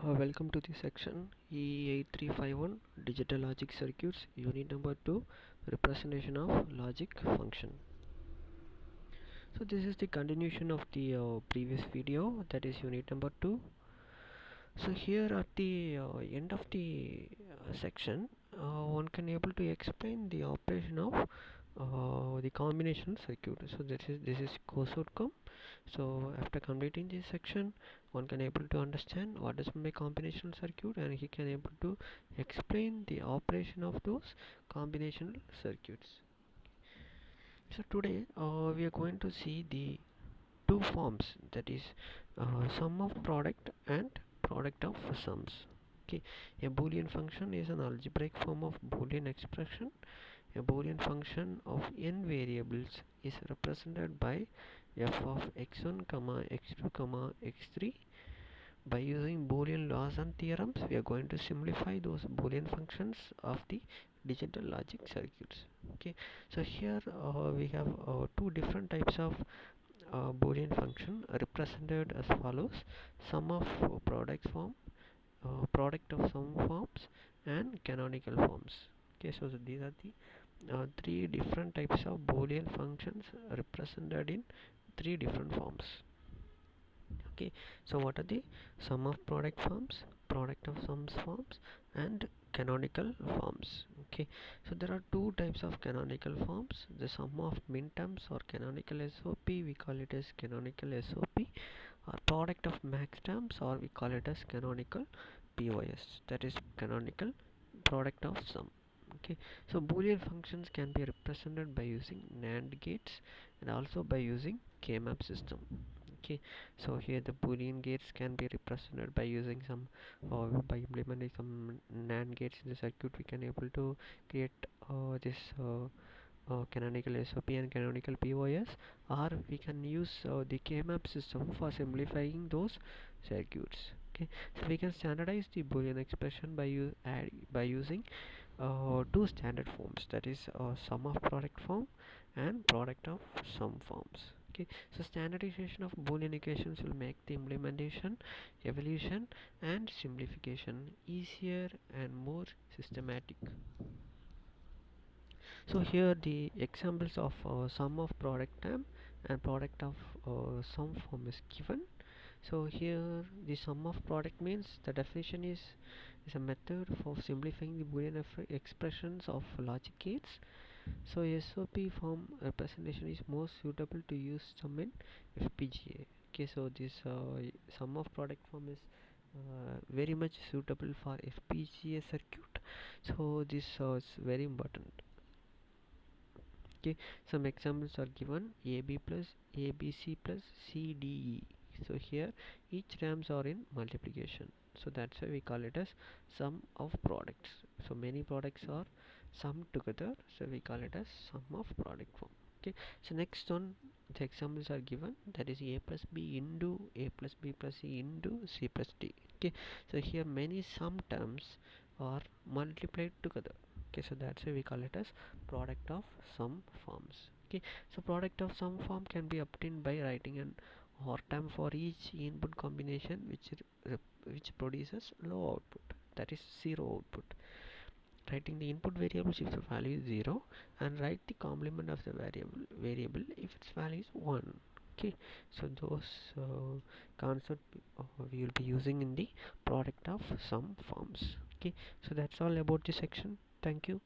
Welcome to the section E8351 Digital Logic Circuits, Unit number 2, Representation of Logic Function. So this is the continuation of the previous video, that is unit number 2. So here at the end of the section, one can able to explain the operation of the combination circuit. So this is course outcome. So after completing this section, one can able to understand what is my combinational circuit, and he can able to explain the operation of those combinational circuits. So today we are going to see the two forms, that is sum of product and product of sums. Okay, a boolean function is an algebraic form of boolean expression. A boolean function of n variables is represented by f of x1 comma x2 comma x3. By using boolean laws and theorems, we are going to simplify those boolean functions of the digital logic circuits. Okay, so here we have two different types of boolean function represented as follows: sum of product form, product of sum forms, and canonical forms. Okay, so these are the three different types of boolean functions represented in three different forms. Okay, so what are the sum of product forms, product of sums forms, and canonical forms? Okay, so there are two types of canonical forms: the sum of min terms or canonical SOP, we call it as canonical SOP, or product of max terms, or we call it as canonical POS, that is canonical product of sum. Okay, so boolean functions can be represented by using NAND gates and also by using K-map system. Okay, so here the boolean gates can be represented by using some, or by implementing some NAND gates in the circuit. We can able to create this canonical SOP and canonical POS, or we can use the K-map system for simplifying those circuits. Okay, so we can standardize the boolean expression by using two standard forms, that is sum of product form and product of sum forms. Okay, so standardization of boolean equations will make the implementation, evolution, and simplification easier and more systematic. So here the examples of sum of product term and product of sum form is given. So here the sum of product means the definition is a method for simplifying the boolean expressions of logic gates. So SOP form representation is most suitable to use sum in FPGA. Okay, so this sum of product form is very much suitable for FPGA circuit. So this is very important. Okay, some examples are given: AB plus ABC plus CDE. So here each terms are in multiplication, so that's why we call it as sum of products. So many products are summed together, so we call it as sum of product form. Okay, so next one, the examples are given, that is A plus B into A plus B plus C into C plus D. Okay, so here many sum terms are multiplied together. Okay, so that's why we call it as product of sum forms. Okay, so product of sum form can be obtained by writing an OR term for each input combination which produces low output, that is zero output. Writing the input variables if the value is 0, and write the complement of the variable if its value is 1. Okay, so those concept we will be using in the product of sum forms. Okay, so that's all about this section. Thank you.